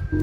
Halo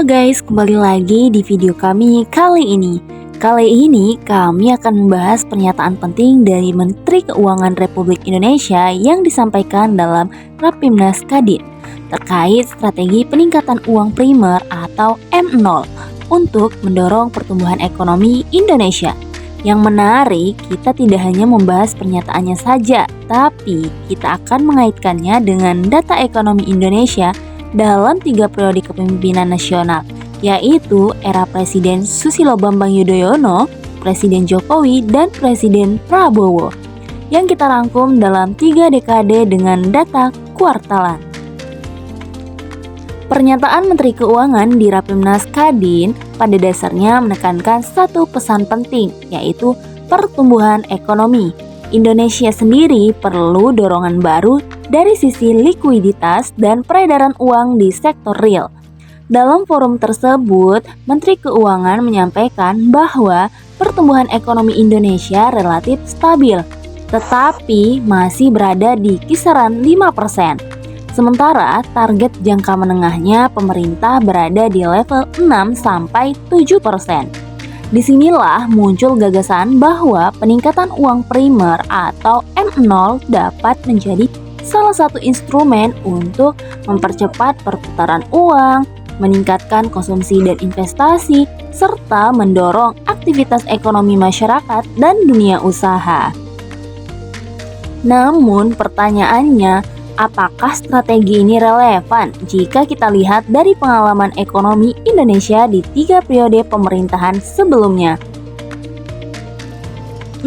guys, kembali lagi di video kami kali ini. Kali ini kami akan membahas pernyataan penting dari Menteri Keuangan Republik Indonesia yang disampaikan dalam Rapimnas Kadin terkait strategi peningkatan uang primer atau M0 untuk mendorong pertumbuhan ekonomi Indonesia. Yang menarik, kita tidak hanya membahas pernyataannya saja, tapi kita akan mengaitkannya dengan data ekonomi Indonesia dalam 3 periode kepemimpinan nasional, yaitu era Presiden Susilo Bambang Yudhoyono, Presiden Jokowi, dan Presiden Prabowo, yang kita rangkum dalam 3 dekade dengan data kuartalan. Pernyataan Menteri Keuangan di Rapimnas Kadin pada dasarnya menekankan satu pesan penting, yaitu pertumbuhan ekonomi. Indonesia sendiri perlu dorongan baru dari sisi likuiditas dan peredaran uang di sektor real. Dalam forum tersebut, Menteri Keuangan menyampaikan bahwa pertumbuhan ekonomi Indonesia relatif stabil, tetapi masih berada di kisaran 5%. Sementara target jangka menengahnya pemerintah berada di level 6-7%. Disinilah muncul gagasan bahwa peningkatan uang primer atau M0 dapat menjadi salah satu instrumen untuk mempercepat perputaran uang, meningkatkan konsumsi dan investasi, serta mendorong aktivitas ekonomi masyarakat dan dunia usaha. Namun pertanyaannya, apakah strategi ini relevan jika kita lihat dari pengalaman ekonomi Indonesia di 3 periode pemerintahan sebelumnya?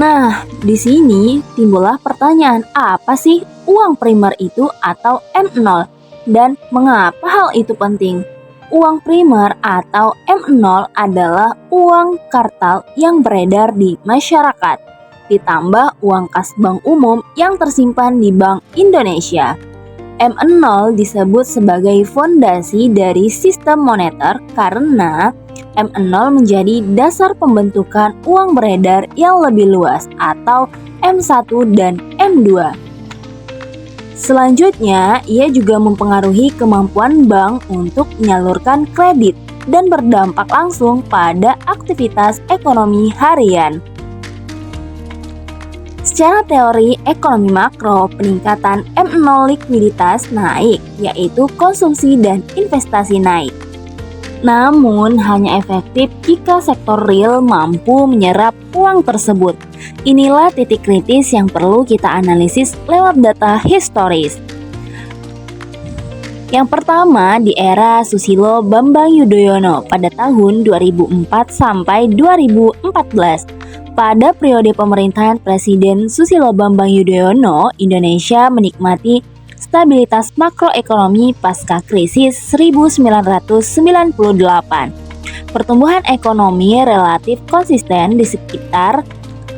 Nah, di sini timbullah pertanyaan, apa sih uang primer itu atau M0 dan mengapa hal itu penting? Uang primer atau M0 adalah uang kartal yang beredar di masyarakat, ditambah uang kas bank umum yang tersimpan di Bank Indonesia. M0 disebut sebagai fondasi dari sistem moneter karena M0 menjadi dasar pembentukan uang beredar yang lebih luas atau M1 dan M2. Selanjutnya, ia juga mempengaruhi kemampuan bank untuk menyalurkan kredit dan berdampak langsung pada aktivitas ekonomi harian. Secara teori ekonomi makro, peningkatan M0 likuiditas naik, yaitu konsumsi dan investasi naik. Namun, hanya efektif jika sektor real mampu menyerap uang tersebut. Inilah titik kritis yang perlu kita analisis lewat data historis. Yang pertama, di era Susilo Bambang Yudhoyono pada tahun 2004 sampai 2014. Pada periode pemerintahan Presiden Susilo Bambang Yudhoyono, Indonesia menikmati stabilitas makroekonomi pasca krisis 1998. Pertumbuhan ekonomi relatif konsisten di sekitar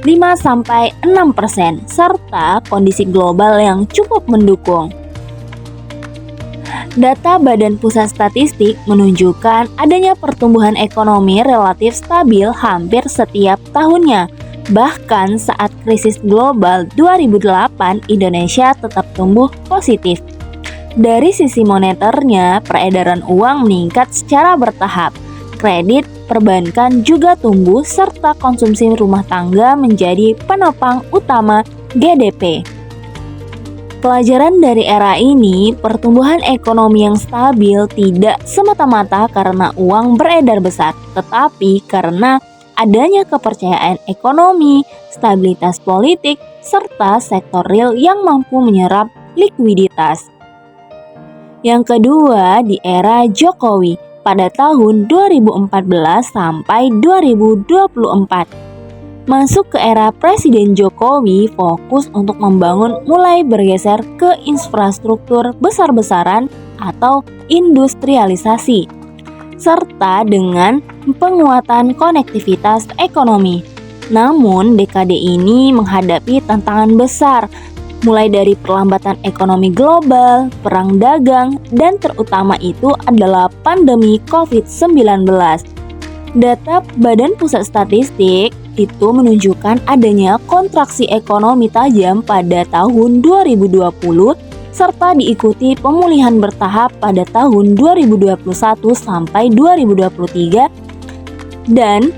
5-6%, serta kondisi global yang cukup mendukung. Data Badan Pusat Statistik menunjukkan adanya pertumbuhan ekonomi relatif stabil hampir setiap tahunnya. Bahkan saat krisis global 2008, Indonesia tetap tumbuh positif. Dari sisi moneternya, peredaran uang meningkat secara bertahap. Kredit perbankan juga tumbuh serta konsumsi rumah tangga menjadi penopang utama GDP. Pelajaran dari era ini, pertumbuhan ekonomi yang stabil tidak semata-mata karena uang beredar besar, tetapi karena adanya kepercayaan ekonomi, stabilitas politik, serta sektor real yang mampu menyerap likuiditas. Yang kedua, di era Jokowi pada tahun 2014 sampai 2024. Masuk ke era Presiden Jokowi, fokus untuk membangun mulai bergeser ke infrastruktur besar-besaran atau industrialisasi, serta dengan penguatan konektivitas ekonomi. Namun, dekade ini menghadapi tantangan besar, mulai dari perlambatan ekonomi global, perang dagang, dan terutama itu adalah pandemi COVID-19. Data Badan Pusat Statistik itu menunjukkan adanya kontraksi ekonomi tajam pada tahun 2020 serta diikuti pemulihan bertahap pada tahun 2021 sampai 2023, dan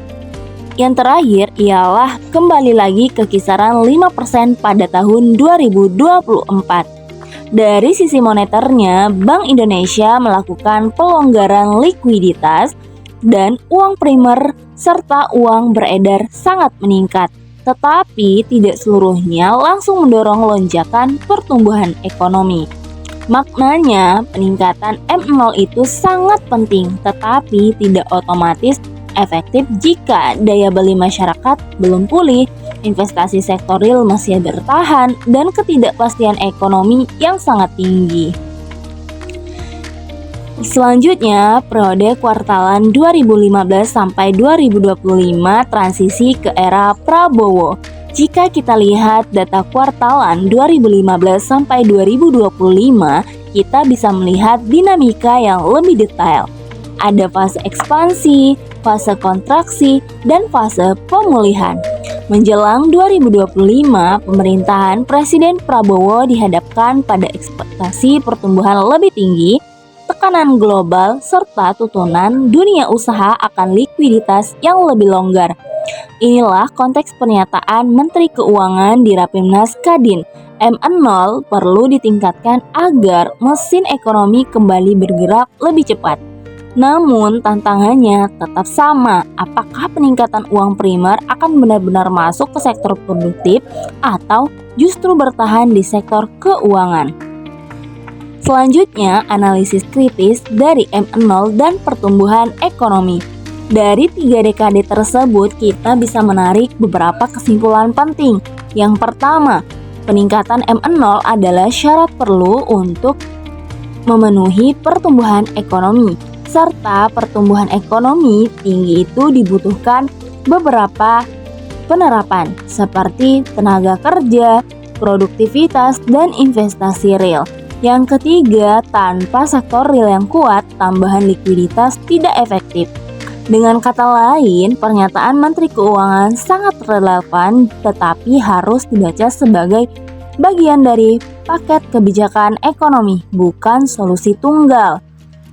yang terakhir ialah kembali lagi ke kisaran 5% pada tahun 2024. Dari sisi moneternya, Bank Indonesia melakukan pelonggaran likuiditas dan uang primer serta uang beredar sangat meningkat. Tetapi tidak seluruhnya langsung mendorong lonjakan pertumbuhan ekonomi. Maknanya, peningkatan M0 itu sangat penting, tetapi tidak otomatis efektif jika daya beli masyarakat belum pulih, investasi sektor real masih bertahan, dan ketidakpastian ekonomi yang sangat tinggi. Selanjutnya, periode kuartalan 2015 sampai 2025 transisi ke era Prabowo. Jika kita lihat data kuartalan 2015 sampai 2025, kita bisa melihat dinamika yang lebih detail. Ada fase ekspansi, fase kontraksi, dan fase pemulihan. Menjelang 2025, pemerintahan Presiden Prabowo dihadapkan pada ekspektasi pertumbuhan lebih tinggi, tekanan global, serta tuntunan dunia usaha akan likuiditas yang lebih longgar. Inilah konteks pernyataan Menteri Keuangan di Rapimnas Kadin. M0 perlu ditingkatkan agar mesin ekonomi kembali bergerak lebih cepat. Namun tantangannya tetap sama, apakah peningkatan uang primer akan benar-benar masuk ke sektor produktif atau justru bertahan di sektor keuangan. Selanjutnya, analisis kritis dari M0 dan pertumbuhan ekonomi. Dari 3 dekade tersebut, kita bisa menarik beberapa kesimpulan penting. Yang pertama, peningkatan M0 adalah syarat perlu untuk memenuhi pertumbuhan ekonomi. Serta pertumbuhan ekonomi tinggi itu dibutuhkan beberapa penerapan seperti tenaga kerja, produktivitas, dan investasi real. Yang ketiga, tanpa sektor real yang kuat, tambahan likuiditas tidak efektif. Dengan kata lain, pernyataan Menteri Keuangan sangat relevan tetapi harus dibaca sebagai bagian dari paket kebijakan ekonomi, bukan solusi tunggal.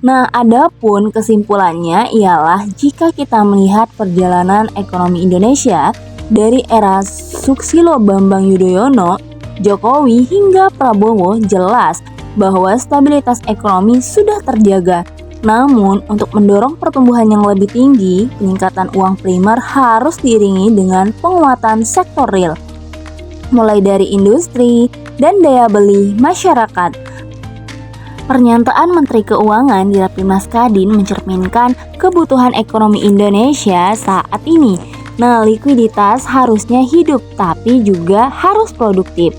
Nah, adapun kesimpulannya ialah jika kita melihat perjalanan ekonomi Indonesia dari era Susilo Bambang Yudhoyono, Jokowi hingga Prabowo, jelas bahwa stabilitas ekonomi sudah terjaga. Namun, untuk mendorong pertumbuhan yang lebih tinggi, peningkatan uang primer harus diiringi dengan penguatan sektor real, mulai dari industri dan daya beli masyarakat. Pernyataan Menteri Keuangan di Rapimnas Kadin mencerminkan kebutuhan ekonomi Indonesia saat ini. Nah, likuiditas harusnya hidup, tapi juga harus produktif.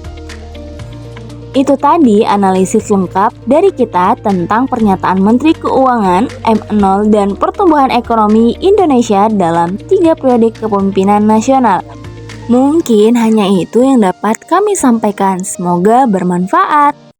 Itu tadi analisis lengkap dari kita tentang pernyataan Menteri Keuangan, M0, dan pertumbuhan ekonomi Indonesia dalam 3 periode kepemimpinan nasional. Mungkin hanya itu yang dapat kami sampaikan. Semoga bermanfaat.